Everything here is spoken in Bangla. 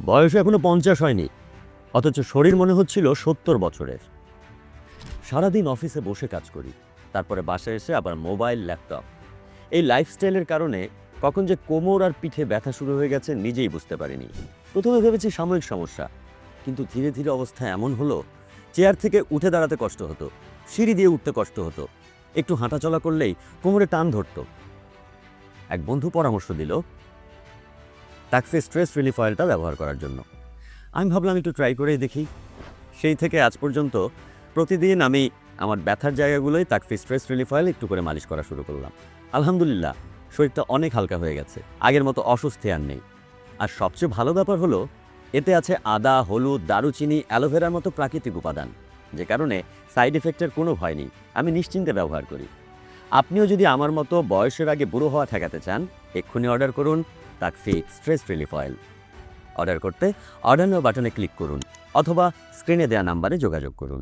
বয়স এখনো 50 হয়নি, অথচ শরীর মনে হচ্ছিল 70 বছরের। সারাদিন অফিসে বসে কাজ করি, তারপরে বাসায় এসে আবার মোবাইল, ল্যাপটপ। এই লাইফস্টাইলের কারণে কখন যে কোমর আর পিঠে ব্যথা শুরু হয়ে গেছে নিজেই বুঝতে পারিনি। প্রথমে ভেবেছি সাময়িক সমস্যা, কিন্তু ধীরে ধীরে অবস্থা এমন হলো, চেয়ার থেকে উঠে দাঁড়াতে কষ্ট হতো, সিঁড়ি দিয়ে উঠতে কষ্ট হতো, একটু হাঁটাচলা করলেই কোমরে টান ধরতো। এক বন্ধু পরামর্শ দিল টাক্সি স্ট্রেস রিলিফ অয়েলটা ব্যবহার করার জন্য। আমি ভাবলাম একটু ট্রাই করেই দেখি। সেই থেকে আজ পর্যন্ত প্রতিদিন আমি আমার ব্যথার জায়গাগুলোই টাক্সি স্ট্রেস রিলিফ অয়েল একটু করে মালিশ করা শুরু করলাম। আলহামদুলিল্লাহ, শরীরটা অনেক হালকা হয়ে গেছে, আগের মতো অস্বস্তি আর নেই। আর সবচেয়ে ভালো ব্যাপার হলো এতে আছে আদা, হলুদ, দারুচিনি, অ্যালোভেরার মতো প্রাকৃতিক উপাদান, যে কারণে সাইড এফেক্টের কোনো ভয় নেই। আমি নিশ্চিন্তে ব্যবহার করি। আপনিও যদি আমার মতো বয়সের আগে বুড়ো হওয়া ঠেকাতে চান, এক্ষুনি অর্ডার করুন taxi stress relief oil. Order করতে অর্ডার নাও বাটনে ক্লিক করুন অথবা স্ক্রিনে দেওয়া নাম্বারে যোগাযোগ করুন।